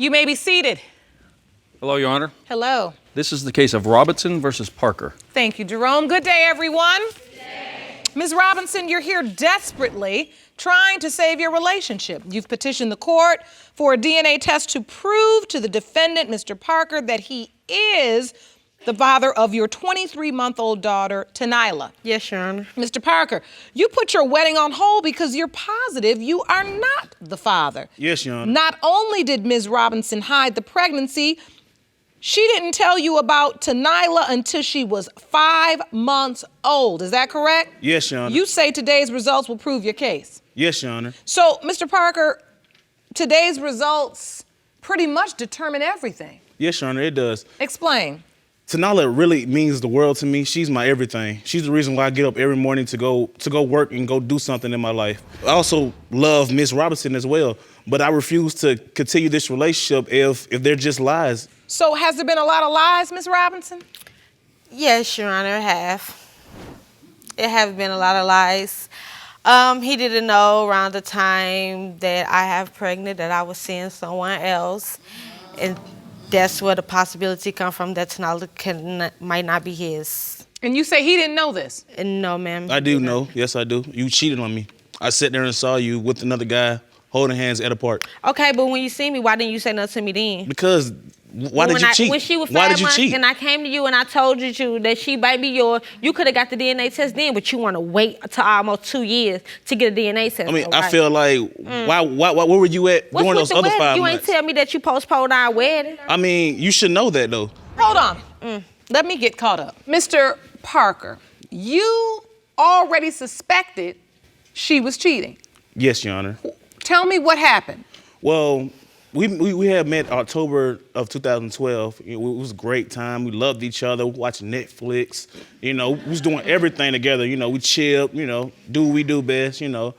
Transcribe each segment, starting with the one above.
You may be seated. Hello, Your Honor. Hello. This is the case of Robinson versus Parker. Thank you, Jerome. Good day, everyone. Good day. Ms. Robinson, you're here desperately trying to save your relationship. You've petitioned the court for a DNA test to prove to the defendant, Mr. Parker, that he is the father of your 23-month-old daughter, Tanila. Yes, Your Honor. Mr. Parker, you put your wedding on hold because you're positive you are not the father. Yes, Your Honor. Not only did Ms. Robinson hide the pregnancy, she didn't tell you about Tanila until she was 5 months old. Is that correct? Yes, Your Honor. You say today's results will prove your case. Yes, Your Honor. So, Mr. Parker, today's results pretty much determine everything. Yes, Your Honor, it does. Explain. Tanila really means the world to me. She's my everything. She's the reason why I get up every morning to go work and go do something in my life. I also love Miss Robinson as well, but I refuse to continue this relationship if they're just lies. So, has there been a lot of lies, Ms. Robinson? Yes, Your Honor, it have. It have been a lot of lies. He didn't know around the time that I have pregnant that I was seeing someone else, and that's where the possibility come from that Tanila might not be his. And you say he didn't know this? No, ma'am. I do know. Yes, I do. You cheated on me. I sat there and saw you with another guy holding hands at a park. Okay, but when you see me, why didn't you say nothing to me then? Because why did you cheat? When she was Why 5 did you months cheat? and I came to you and I told you that she might be yours, you could have got the DNA test then, but you want to wait till almost 2 years to get a DNA test. I mean, right? I feel like, why, where were you at What's during with those the other wedding? 5 You months? ain't tell me that you postponed our wedding. I mean, you should know that though. Hold on. Let me get caught up. Mr. Parker, you already suspected she was cheating. Yes, Your Honor. Tell me what happened. Well, we had met October of 2012. It was a great time. We loved each other, watching Netflix. You know, we was doing everything together. You know, we chilled, you know, do what we do best, you know.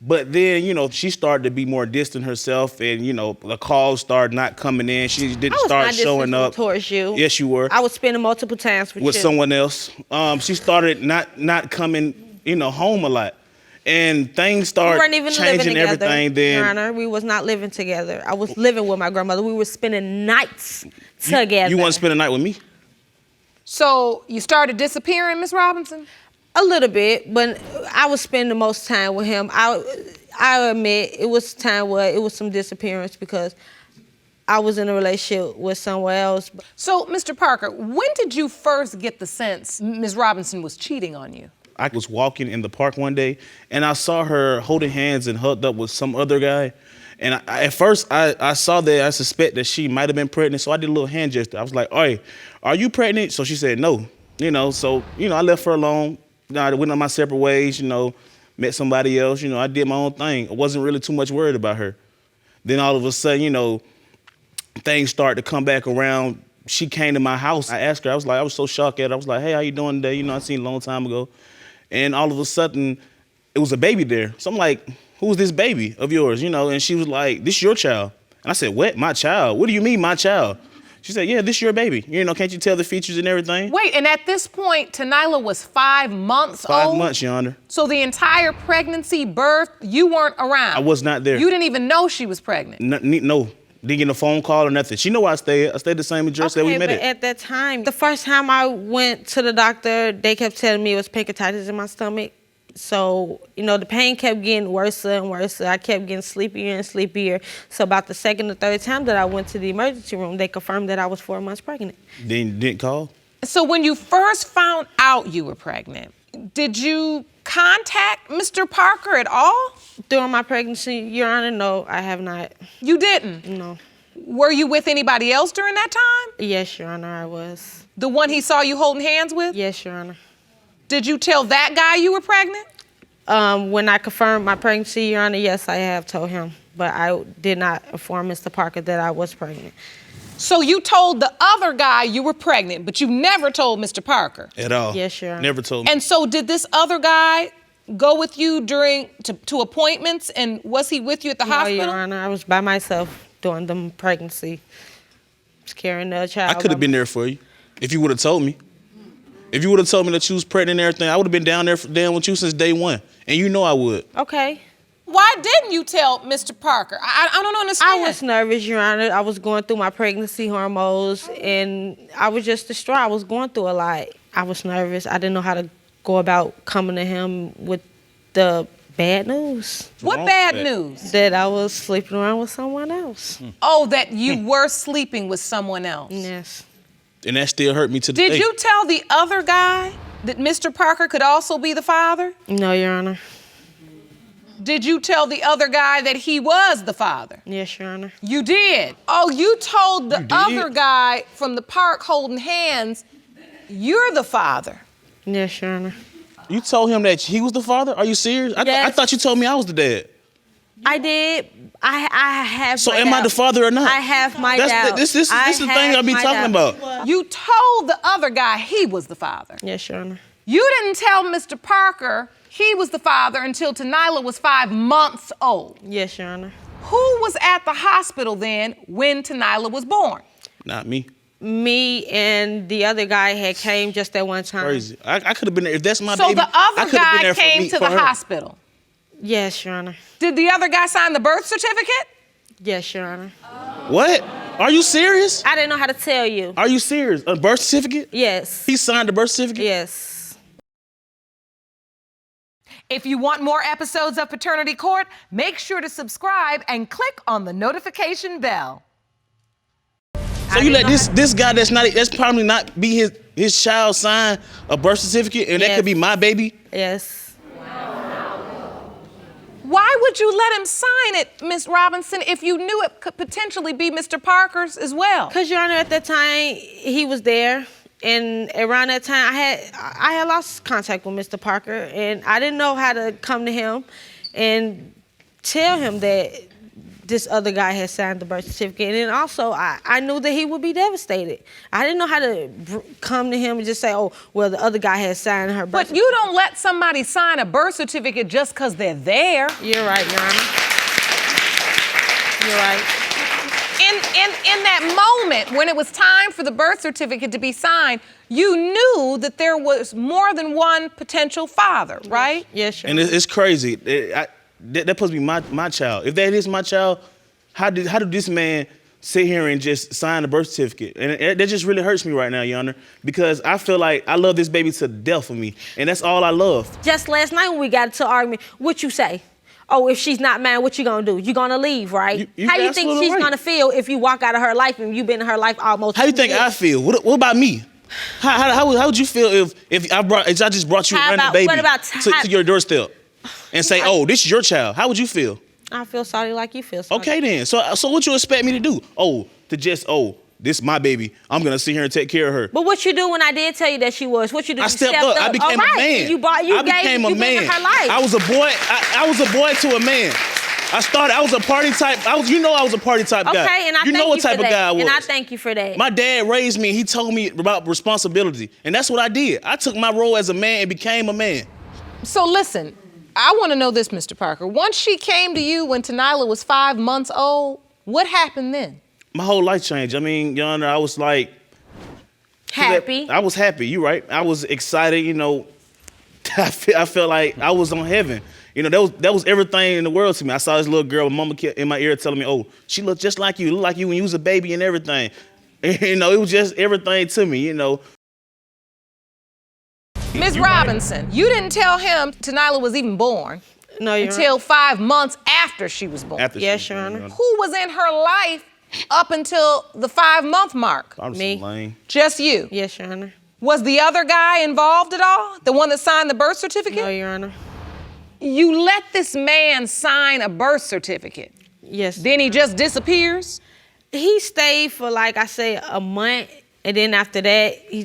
But then, you know, she started to be more distant herself, and, you know, the calls started not coming in. She didn't start showing up. Towards you. Yes, you were. I was spending multiple times with you. Someone else. She started not coming, you know, home a lot. And things started changing everything then. Your Honor, we was not living together. I was living with my grandmother. We were spending nights together. You want to spend a night with me? So you started disappearing, Miss Robinson? A little bit, but I was spending the most time with him. I admit it was time where it was some disappearance because I was in a relationship with someone else. So, Mr. Parker, when did you first get the sense Ms. Robinson was cheating on you? I was walking in the park one day, and I saw her holding hands and hugged up with some other guy. And at first, I saw that, I suspect that she might have been pregnant, so I did a little hand gesture. I was like, "Hey, are you pregnant?" So she said no. You know, so, you know, I left her alone. You know, I went on my separate ways, you know, met somebody else. You know, I did my own thing. I wasn't really too much worried about her. Then all of a sudden, you know, things started to come back around. She came to my house. I asked her, I was so shocked at her. I was like, "Hey, how you doing today? You know, I seen you a long time ago." And all of a sudden, it was a baby there. So I'm like, "Who's this baby of yours?" You know, and she was like, "This your child." And I said, "What? My child? What do you mean, my child?" She said, "Yeah, this your baby. You know, can't you tell the features and everything?" Wait, and at this point, Tanila was 5 months old? 5 months, Your Honor. So the entire pregnancy, birth, you weren't around? I was not there. You didn't even know she was pregnant? No. Didn't get a phone call or nothing. She know where I stayed. I stayed the same address that we met but at that time, the first time I went to the doctor, they kept telling me it was pancreatitis in my stomach. So, you know, the pain kept getting worse and worse. I kept getting sleepier and sleepier. So about the second or third time that I went to the emergency room, they confirmed that I was 4 months pregnant. Didn't call? So when you first found out you were pregnant, did you contact Mr. Parker at all? During my pregnancy, Your Honor, no, I have not. You didn't? No. Were you with anybody else during that time? Yes, Your Honor, I was. The one he saw you holding hands with? Yes, Your Honor. Did you tell that guy you were pregnant? When I confirmed my pregnancy, Your Honor, yes, I have told him. But I did not inform Mr. Parker that I was pregnant. So you told the other guy you were pregnant, but you never told Mr. Parker? At all. Yes, Your Honor. Never told me. And so did this other guy go with you to appointments, and was he with you at the hospital? No, Your Honor, I was by myself during the pregnancy. I was carrying the child. I could have been there for you if you would have told me. If you would have told me that you was pregnant and everything, I would have been down with you since day one. And you know I would. Okay. Why didn't you tell Mr. Parker? I don't understand. I was nervous, Your Honor. I was going through my pregnancy hormones, and I was just distraught. I was going through a lot. I was nervous. I didn't know how to go about coming to him with the bad news. What bad news? That I was sleeping around with someone else. Oh, that you were sleeping with someone else. Yes. And that still hurt me to the day. Did you tell the other guy that Mr. Parker could also be the father? No, Your Honor. Did you tell the other guy that he was the father? Yes, Your Honor. You did. Oh, you told the other guy from the park holding hands, you're the father. Yes, Your Honor. You told him that he was the father? Are you serious? I Yes. thought you told me I was the dad. I did. I have. So my am I the doubts. father or not? I have my doubts. This is the thing I be talking about. You told the other guy he was the father. Yes, Your Honor. You didn't tell Mr. Parker he was the father until Tanila was 5 months old. Yes, Your Honor. Who was at the hospital then when Tanila was born? Not me. Me and the other guy had came just at one time. Crazy. I could have been there. If that's my So baby, the I other could have been guy there came to for the her. hospital. Yes, Your Honor. Did the other guy sign the birth certificate? Yes, Your Honor. What? Are you serious? I didn't know how to tell you. Are you serious? A birth certificate? Yes. He signed the birth certificate? Yes. If you want more episodes of Paternity Court, make sure to subscribe and click on the notification bell. So you let this guy that's probably not be his child sign a birth certificate, and that Yes. could be my baby? Yes. Why would you let him sign it, Miss Robinson, if you knew it could potentially be Mr. Parker's as well? Because, Your Honor, at that time, he was there. And around that time, I had lost contact with Mr. Parker. And I didn't know how to come to him and tell him that this other guy had signed the birth certificate. And then also, I knew that he would be devastated. I didn't know how to come to him and just say, oh, well, the other guy has signed her birth But certificate. you don't let somebody sign a birth certificate just because they're there. You're right, Your Honor. You're right. In that moment, when it was time for the birth certificate to be signed, you knew that there was more than one potential father, right? Yes, Your And Honor. it's crazy. That supposed to be my child. If that is my child, how did this man sit here and just sign the birth certificate? And that just really hurts me right now, Your Honor, because I feel like I love this baby to death for me, and that's all I love. Just last night when we got into argument, what you say? Oh, if she's not mine, what you gonna do? You gonna leave, right? You How you think absolutely she's right. gonna feel if you walk out of her life and you've been in her life almost? How you 2 think years? I feel? What about me? How would you feel if I just brought you a How random about- baby what about to your doorstep and say, oh, this is your child? How would you feel? I feel sorry like you feel sorry. Okay then. So what you expect me to do? This is my baby. I'm gonna sit here and take care of her. But what you do when I did tell you that she was? What you do? I You stepped up. I became All right. a man. You became a you been man. in her life. I was a boy. I was a boy to a man. I was a party type. I was a party type guy. Okay, and I you thank know what you type for of that. guy I was. And I thank you for that. My dad raised me. He told me about responsibility, and that's what I did. I took my role as a man and became a man. So listen, I want to know this, Mr. Parker. Once she came to you when Tanila was 5 months old, what happened then? My whole life changed. I mean, Your Honor, I was like Happy. I was happy. You're right. I was excited. You know, I felt like I was on heaven. You know, that was everything in the world to me. I saw this little girl, mama in my ear telling me, "Oh, she looked just like you. Looked like you when you was a baby and everything." You know, it was just everything to me. You know. Ms. Robinson, you didn't tell him Tanila was even born No, Your until 5 months after she was born. After Yes, she- Your Honor. Who was in her life up until the 5-month mark? I was Me. so lame. Just you. Yes, Your Honor. Was the other guy involved at all? The one that signed the birth certificate? No, Your Honor. You let this man sign a birth certificate. Yes. Then he just disappears? He stayed for, like I say, a month, and then after that, it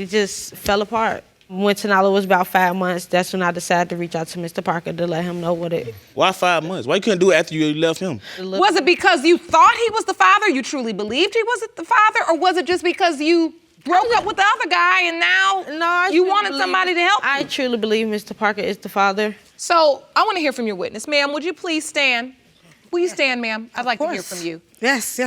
just fell apart. When Tanila was about 5 months, that's when I decided to reach out to Mr. Parker to let him know what it. Why 5 months? Why you couldn't do it after you left him? Was it because you thought he was the father, you truly believed he was the father, or was it just because you broke up with the other guy and now you wanted somebody to help you? I truly believe Mr. Parker is the father. So I want to hear from your witness. Ma'am, would you please stand? Will you stand, ma'am? I'd like to hear from you. Yes.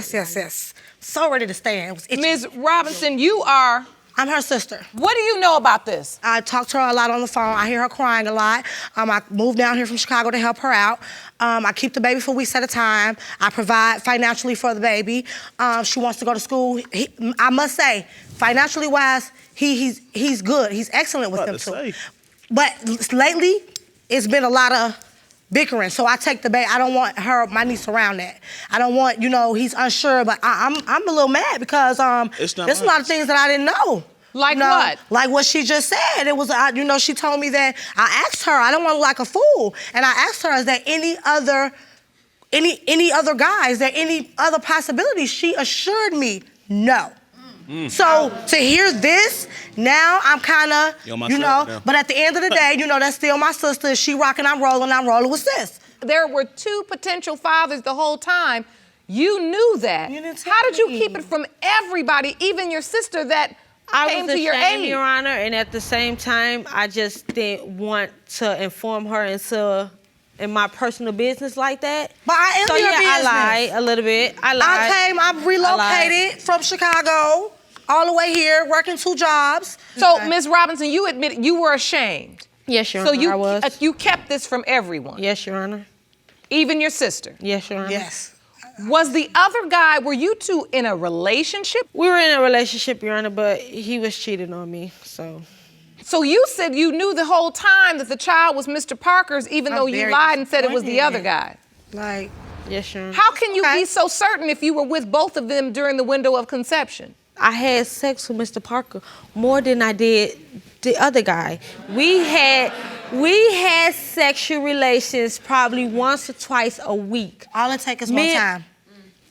So ready to stand. It was itching. Ms. Robinson, you are I'm her sister. What do you know about this? I talk to her a lot on the phone. I hear her crying a lot. I moved down here from Chicago to help her out. I keep the baby for weeks at a time. I provide financially for the baby. She wants to go to school. I must say, financially wise, he's good. He's excellent with them too. But lately, it's been a lot of bickering. So I take the baby. I don't want my niece around that. I don't want, he's unsure, but I'm a little mad because there's a lot of things that I didn't know. Like what? Like what she just said. It was, she told me that I asked her, I don't want to look like a fool, and I asked her, is there any other guys? Is there any other possibilities? She assured me no. So to hear this, now I'm kind of, but at the end of the day, that's still my sister. If she rocking, I'm rolling with sis. There were 2 potential fathers the whole time. You knew that. You didn't tell How did you me. keep it from everybody, even your sister that came to your aid? Your Honor, and at the same time, I just didn't want to inform her in my personal business like that. But I am your business. I lied a little bit. I lied. I relocated from Chicago all the way here, working 2 jobs. So, Ms. Robinson, you admitted you were ashamed. Yes, Your Honor, I was. You kept this from everyone. Yes, Your Honor. Even your sister. Yes, Your Honor. Yes. Was the other guy, were you 2 in a relationship? We were in a relationship, Your Honor, but he was cheating on me, so. So you said you knew the whole time that the child was Mr. Parker's, even though you lied and said it was the other guy. Like, yes, Your Honor. How can you be so certain if you were with both of them during the window of conception? I had sex with Mr. Parker more than I did the other guy. We had sexual relations probably once or twice a week. all it takes is more time.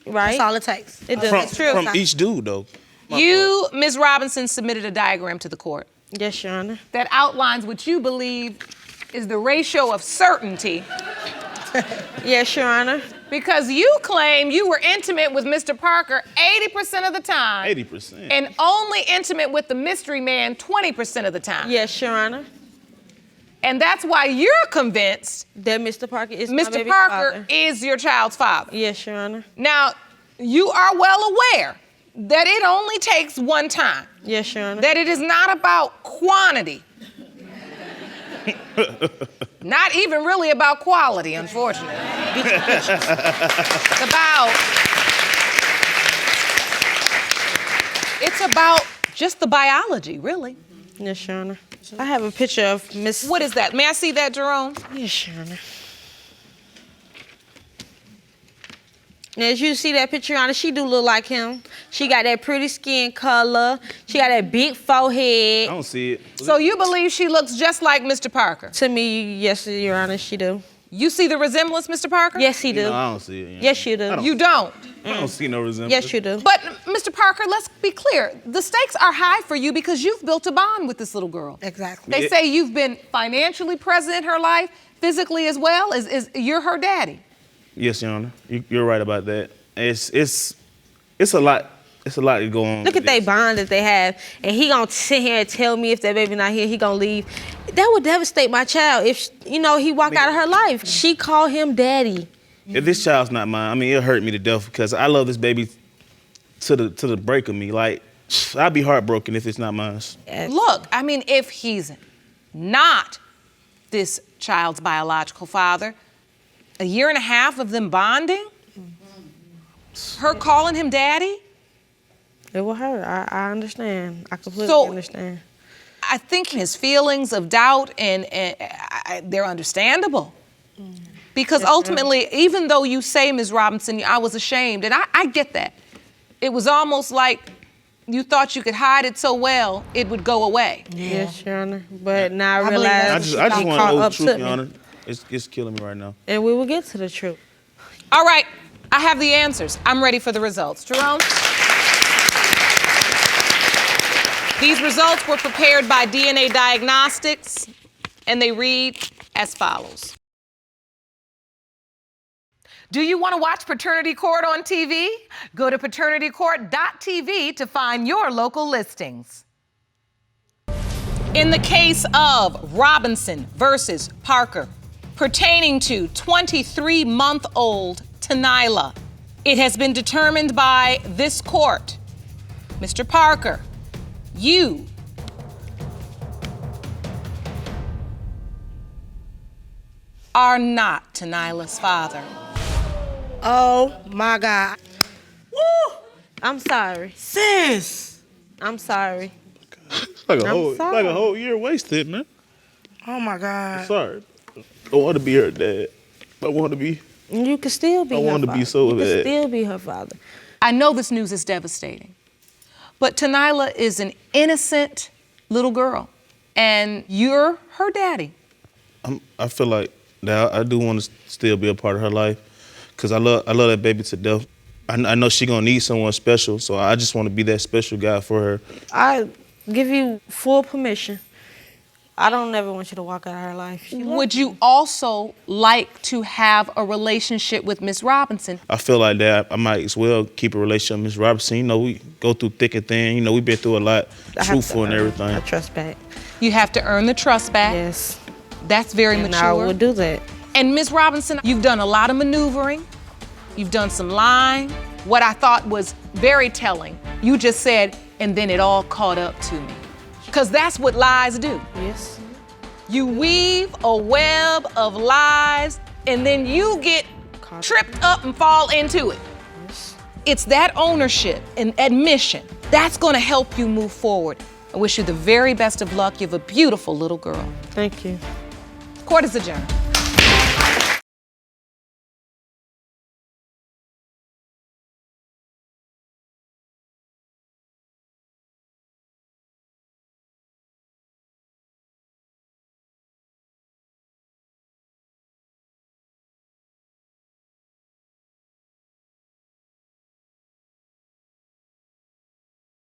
Right? That's all it takes. It does. From, from each dude, though. You, Ms. Robinson, submitted a diagram to the court Yes, Your Honor. that outlines what you believe is the ratio of certainty, Yes, Your Honor. because you claim you were intimate with Mr. Parker 80% of the time. 80%. And only intimate with the mystery man 20% of the time. Yes, Your Honor. And that's why you're convinced That Mr. Parker is my Mr. baby Parker father. is your child's father. Yes, Your Honor. Now, you are well aware that it only takes one time, Yes, Your Honor. that it is not about quantity. Not even really about quality, unfortunately. It's about just the biology, really. Yes, Your Honor. I have a picture of Miss. What is that? May I see that, Jerome? Yes, Your Honor. Now, as you see that picture, Your Honor, she do look like him. She got that pretty skin color. She got that big I forehead. don't see it. So you believe she looks just like Mr. Parker? To me, yes, Your Honor, she do. You see the resemblance, Mr. Parker? Yes, he do. No, I don't see it. Yes, you do. You don't. I don't see no resemblance. Yes, you do. But, Mr. Parker, let's be clear. The stakes are high for you because you've built a bond with this little girl. Exactly. They say you've been financially present in her life, physically as well. You're her daddy. Yes, Your Honor. You're right about that. It's a lot. It's a lot to go on. Look at that bond that they have, and he gonna sit here and tell me if that baby not here, he gonna leave. That would devastate my child if he walked out of her life. She called him daddy. If this child's not mine, I mean, it'll hurt me to death because I love this baby to the break of me. Like, I'd be heartbroken if it's not mine. Look, I mean, if he's not this child's biological father, a year and a half of them bonding, her calling him daddy, It will hurt. I understand. I completely So- understand. I think his feelings of doubt and they're understandable. Because ultimately, even though you say, Ms. Robinson, I was ashamed, and I get that. It was almost like you thought you could hide it so well, it would go away. Yes, Your Honor. But now I I believe realize I just he want to caught know the up truth, to Your me. Honor. It's killing me right now. And we will get to the truth. All right, I have the answers. I'm ready for the results. Jerome? These results were prepared by DNA Diagnostics, and they read as follows. Do you want to watch Paternity Court on TV? Go to paternitycourt.tv to find your local listings. In the case of Robinson versus Parker, pertaining to 23-month-old Tanila, it has been determined by this court, Mr. Parker, You are not Tanyla's father. Oh my God. Woo! I'm sorry. Sis. I'm sorry. Like I'm sorry. like a whole year wasted, man. Oh my God. Sorry. I want to be her dad. I want to be. You can still be I her wanted to father. be so You bad. can still be her father. I know this news is devastating, but Tanyla is an innocent little girl, and you're her daddy. I feel like that I do want to still be a part of her life, cause I love that baby to death. I know she gonna need someone special, so I just want to be that special guy for her. I give you full permission. I don't never want you to walk out of her life. Would you also like to have a relationship with Miss Robinson? I feel like that I might as well keep a relationship with Ms. Robertson. You know, we go through thick and thin. You know, we've been through a lot, truthful and everything. I trust back. You have to earn the trust back. Yes. That's very And mature. I will do that. And Miss Robinson, you've done a lot of maneuvering. You've done some lying. What I thought was very telling, you just said, and then it all caught up to me. Because that's what lies do. Yes. You weave a web of lies, and then you get tripped up and fall into it. It's that ownership and admission that's going to help you move forward. I wish you the very best of luck. You have a beautiful little girl. Thank you. Court is adjourned.